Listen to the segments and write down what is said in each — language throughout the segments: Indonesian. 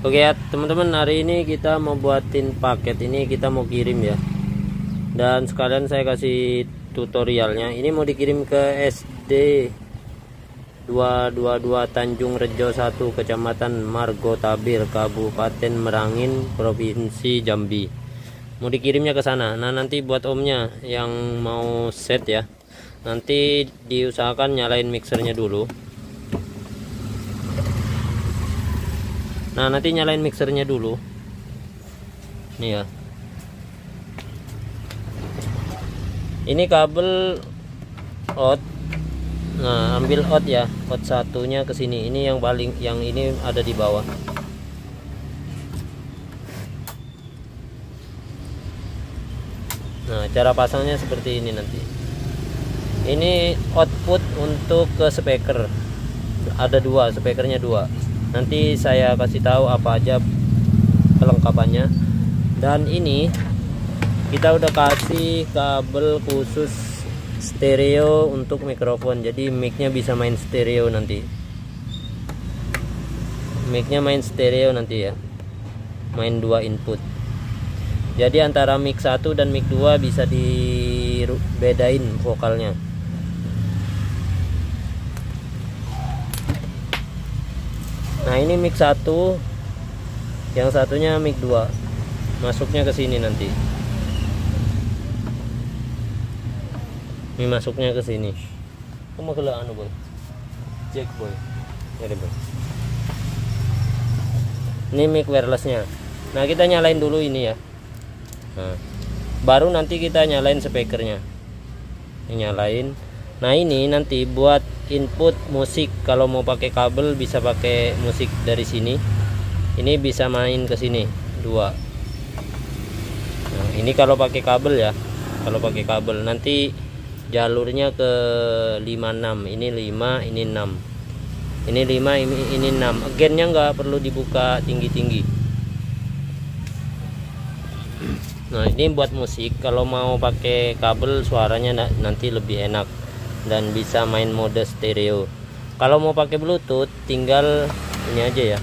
Oke ya teman-teman, hari ini kita mau buatin paket ini, kita mau kirim ya. Dan sekalian saya kasih tutorialnya. Ini mau dikirim ke SD 222 Tanjung Rejo 1, Kecamatan Margotabir, Kabupaten Merangin, Provinsi Jambi. Mau dikirimnya ke sana. Nah, nanti buat omnya yang mau set ya, nanti diusahakan nyalain mixernya dulu. Nah, nanti nyalain mixernya dulu. Nih ya. Ini kabel out. Nah, ambil out ya. Out satunya ke sini. Ini yang paling, yang ini ada di bawah. Nah, cara pasangnya seperti ini nanti. Ini output untuk ke speaker. Ada dua, speakernya dua. Nanti saya kasih tahu apa aja kelengkapannya. Dan ini kita udah kasih kabel khusus stereo untuk mikrofon, jadi micnya bisa main stereo nanti. Micnya main stereo nanti ya, main dua input. Jadi antara mic 1 dan mic 2 bisa dibedain vokalnya. Nah, ini mic 1, yang satunya mic 2. Masuknya ke sini nanti. Ini masuknya ke sini. Kamu ke anu, Boy. Jack, Boy. Jadi, Boy. Ini mic wirelessnya. Nah, kita nyalain dulu ini ya. Nah, baru nanti kita nyalain speakernya. Ini nyalain. Nah, ini nanti buat input musik. Kalau mau pakai kabel bisa pakai musik dari sini. Ini bisa main ke sini dua. Nah, ini kalau pakai kabel ya. Kalau pakai kabel nanti jalurnya ke 56. Ini 5, ini 6. Ini 5, ini 6. Gennya nggak perlu dibuka tinggi-tinggi. Nah, ini buat musik. Kalau mau pakai kabel suaranya nanti lebih enak dan bisa main mode stereo. Kalau mau pakai Bluetooth tinggal ini aja ya.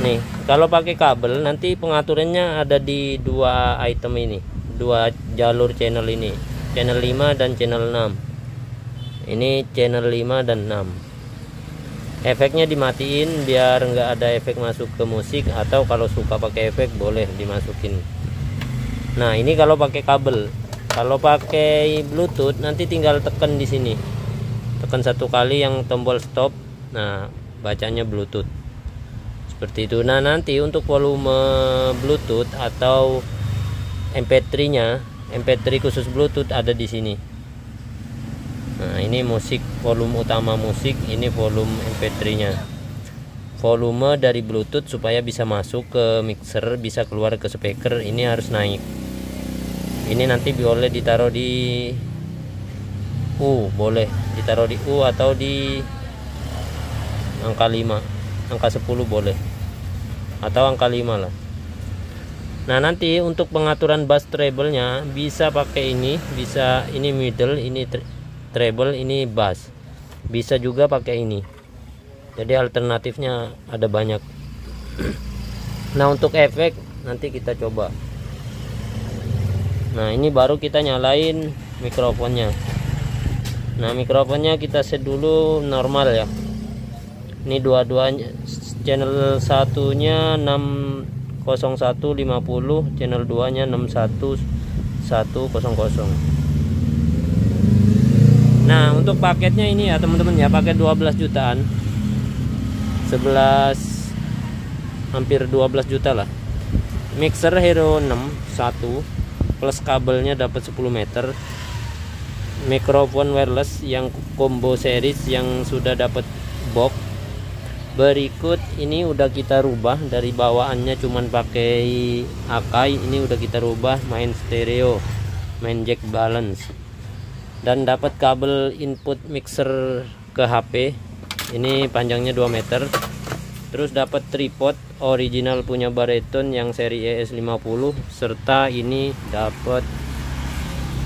Nih, kalau pakai kabel nanti pengaturannya ada di dua item ini, dua jalur channel ini, channel 5 dan channel 6. Ini channel 5 dan 6. Efeknya dimatiin biar nggak ada efek masuk ke musik, atau kalau suka pakai efek boleh dimasukin. Nah, ini kalau pakai kabel. Kalau pakai Bluetooth nanti tinggal tekan di sini, tekan satu kali yang tombol stop. Nah, bacanya Bluetooth seperti itu. Nah, nanti untuk volume Bluetooth atau MP3-nya, MP3 khusus Bluetooth ada di sini. Nah, ini musik, volume utama musik, ini volume MP3-nya. Volume dari Bluetooth supaya bisa masuk ke mixer, bisa keluar ke speaker, ini harus naik. Ini nanti boleh ditaruh di U, boleh ditaruh di U atau di angka 5, angka 10 boleh, atau angka 5 lah. Nah, nanti untuk pengaturan bass treble-nya bisa pakai ini, bisa ini middle, ini treble, ini bass. Bisa juga pakai ini. Jadi alternatifnya ada banyak. Nah, untuk efek nanti kita coba. Nah, ini baru kita nyalain mikrofonnya. Nah, mikrofonnya kita set dulu normal ya. Ini dua-duanya, channel satunya 60150, channel 2 nya 61100. Nah, untuk paketnya ini ya teman-teman ya, paket 12 jutaan. 11 hampir 12 juta lah. Mixer Hero 6 1 plus kabelnya dapat 10 meter. Mikrofon wireless yang combo series yang sudah dapat box. Berikut ini udah kita rubah dari bawaannya cuman pakai Akai, ini udah kita rubah main stereo, main jack balance. Dan dapat kabel input mixer ke HP. Ini panjangnya 2 meter. Terus dapat tripod original punya Baraton yang seri ES50, serta ini dapat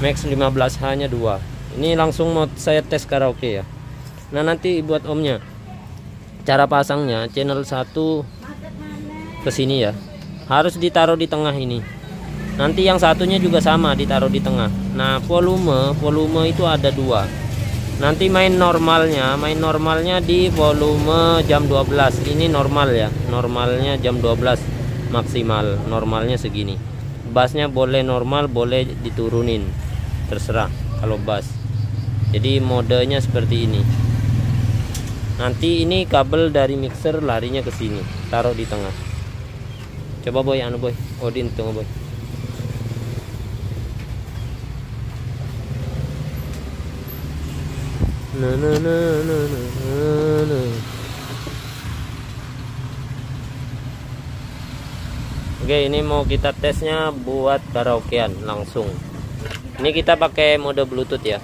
Max 15H nya 2. Ini langsung mau saya tes karaoke ya. Nah, nanti buat omnya, cara pasangnya channel 1 ke sini ya. Harus ditaruh di tengah ini. Nanti yang satunya juga sama ditaruh di tengah. Nah, volume itu ada dua. Nanti main normalnya di volume jam 12. Ini normal ya. Normalnya jam 12 maksimal. Normalnya segini. Bassnya boleh normal, boleh diturunin. Terserah kalau bass. Jadi modenya seperti ini. Nanti ini kabel dari mixer larinya ke sini, taruh di tengah. Coba boy, boy. Odin tunggu boy. Oke, ini mau kita tesnya buat karaokean langsung. Ini kita pakai mode Bluetooth ya.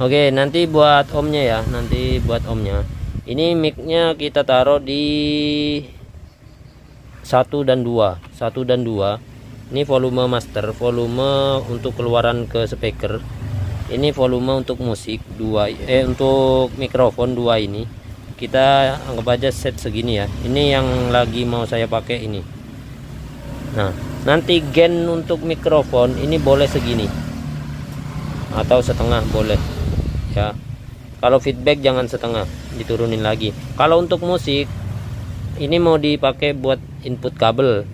Oke, nanti buat omnya ya. Ini micnya kita taruh di 1 dan 2. Ini volume master, volume untuk keluaran ke speaker. Ini volume untuk musik untuk mikrofon 2 ini. Kita anggap aja set segini ya. Ini yang lagi mau saya pakai ini. Nah, nanti gain untuk mikrofon ini boleh segini. Atau setengah boleh. Ya. Kalau feedback jangan setengah, diturunin lagi. Kalau untuk musik ini mau dipakai buat input kabel.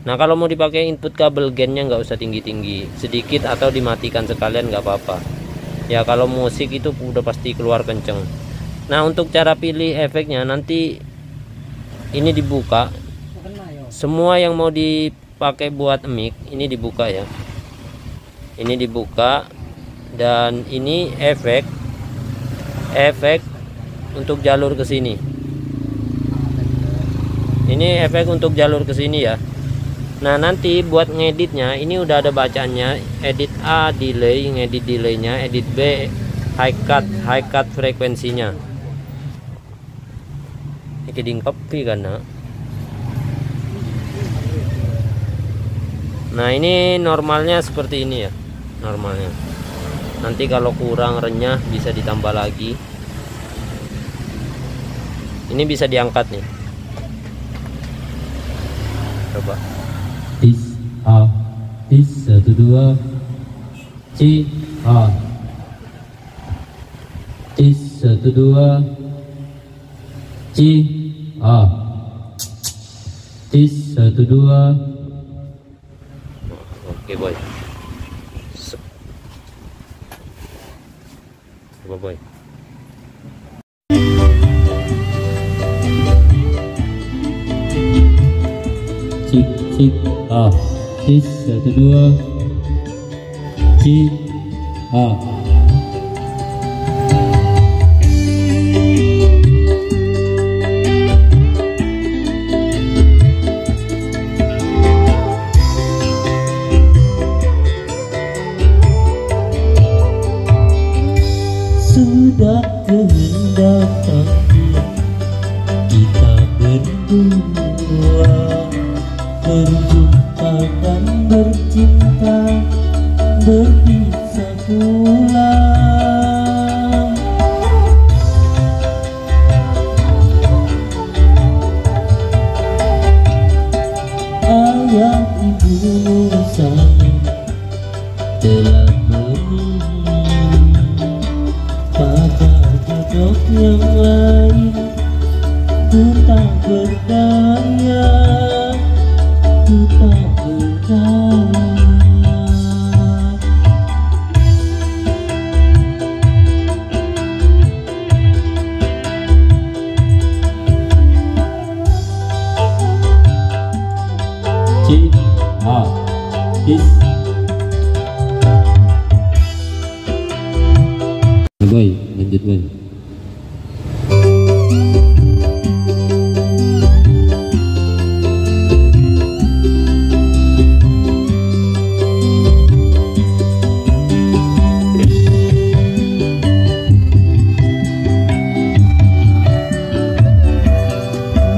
Nah, kalau mau dipakai input kabel, gainnya nggak usah tinggi-tinggi, sedikit atau dimatikan sekalian nggak apa-apa. Ya, kalau musik itu udah pasti keluar kenceng. Nah, untuk cara pilih efeknya nanti ini dibuka. Semua yang mau dipakai buat mic ini dibuka ya. Ini dibuka dan ini efek untuk jalur ke sini. Ini efek untuk jalur ke sini ya. Nah, nanti buat ngeditnya ini udah ada bacaannya, edit A delay, ngedit delaynya, edit B high cut frekuensinya. Ini kopi kan. Nah, ini normalnya seperti ini ya, normalnya. Nanti kalau kurang renyah bisa ditambah lagi. Ini bisa diangkat nih. Coba. Tis A, tis 1 2, C A, tis 1 2, C A, tis 1 2. Oke boy. Coba boy. Cik A, tis 1 2, C A. Sudah kehendak takdir kita berdua berjumpa dan bercinta, berpisah pula. Ayah ibu sayang telah pada jodoh yang lain, ku tak berdaya, ku tak berdaya. C A is boy, lanjut boy.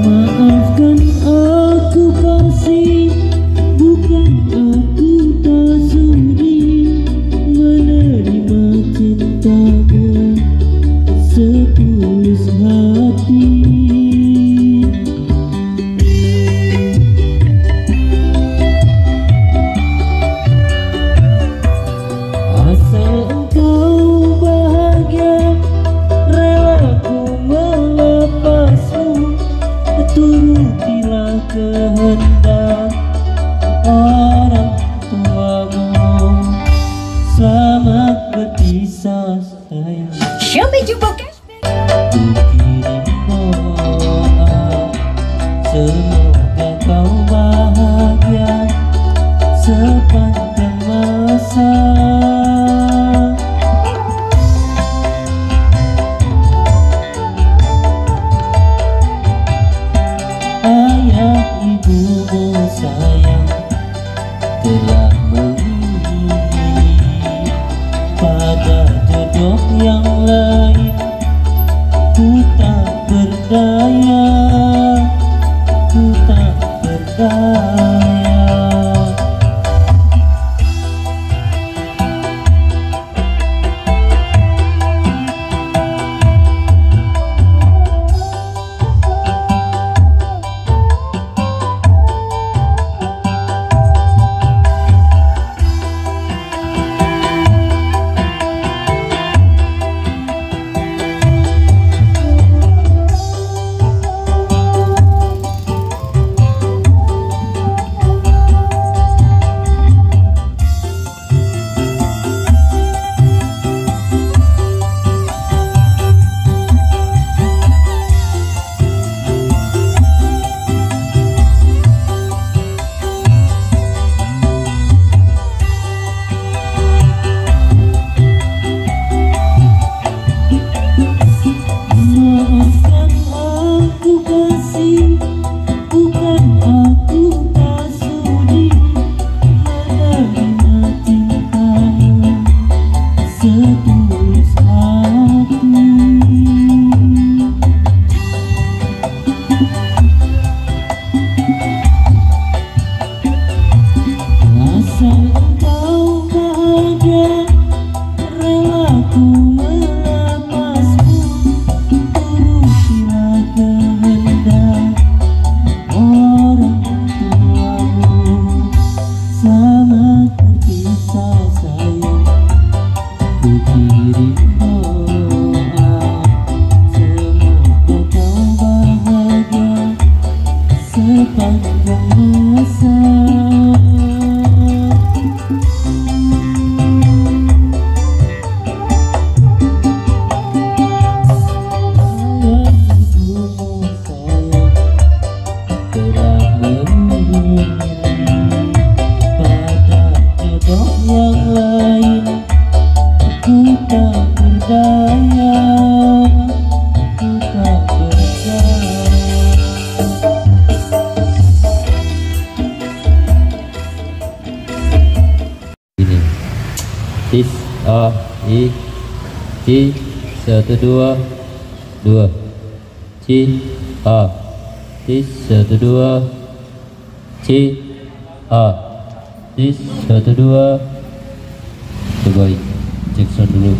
Maafkan aku kasih, bukan aku tak sudi menerima cintamu Shopee Jumbo Cashback. Semoga kau bahagia sepanjang masa. Ayah ibumu sayang telah memilih pada jodoh yang lain. Ku tak berdaya, ku tak berdaya. Tis A I C 1 2 2 C A tis 1 2 C A tis 1 2. Coba cek sound dulu.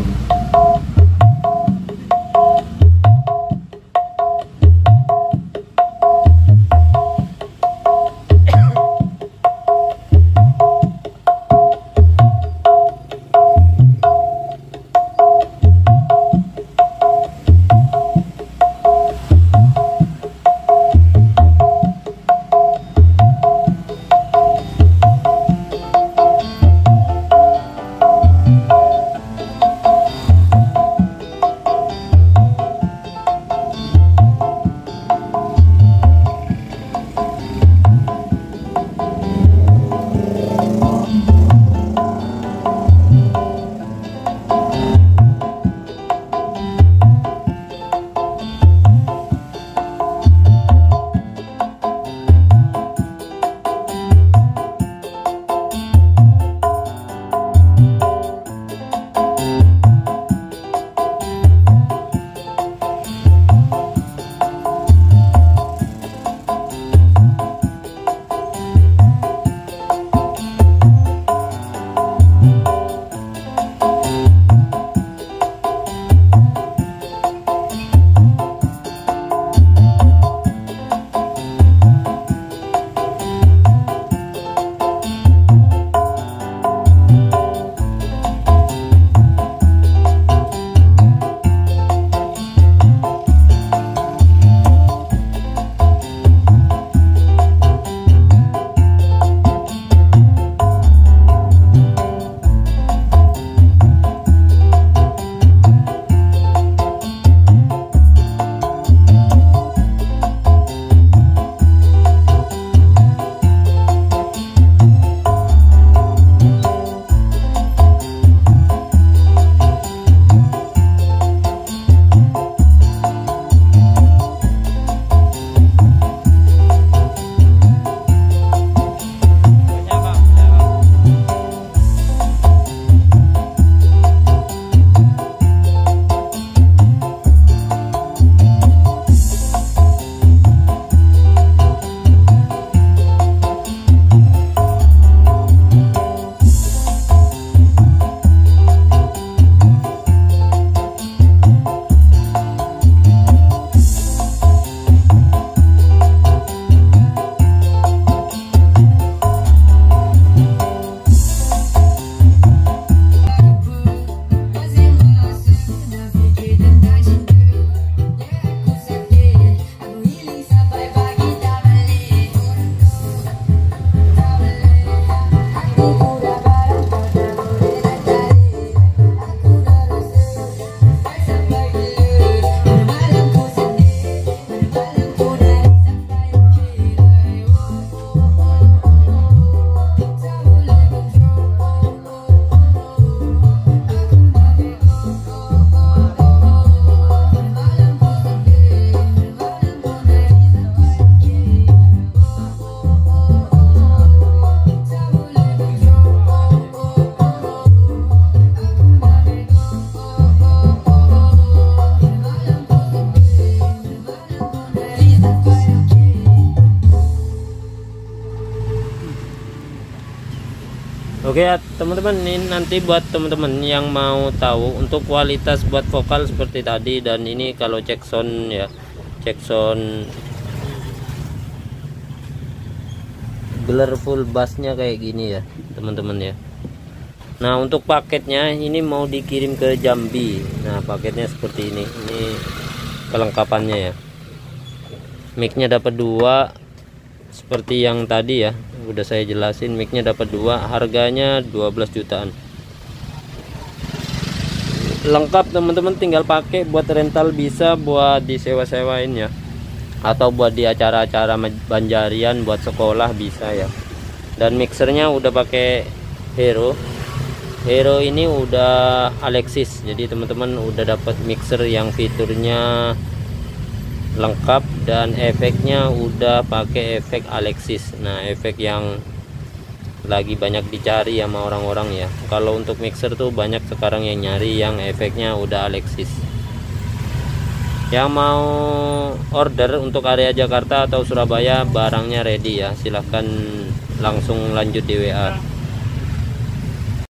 Oke ya teman-teman, ini nanti buat teman-teman yang mau tahu untuk kualitas buat vokal seperti tadi, dan ini kalau cek sound ya, cek sound full bassnya kayak gini ya teman-teman ya. Nah untuk paketnya ini mau dikirim ke Jambi. Nah paketnya seperti ini kelengkapannya ya. Mic-nya dapat 2 seperti yang tadi ya, udah saya jelasin. Mic-nya dapat 2, harganya 12 jutaan. Lengkap teman-teman, tinggal pakai buat rental, bisa buat disewa-sewain ya, atau buat di acara-acara Banjarian, buat sekolah bisa ya. Dan mixernya udah pakai Hero ini udah Alexis, jadi teman-teman udah dapat mixer yang fiturnya lengkap dan efeknya udah pakai efek Alexis. Nah efek yang lagi banyak dicari sama orang-orang ya. Kalau untuk mixer tuh banyak sekarang yang nyari yang efeknya udah Alexis. Yang mau order untuk area Jakarta atau Surabaya, barangnya ready ya, silahkan langsung lanjut di WA.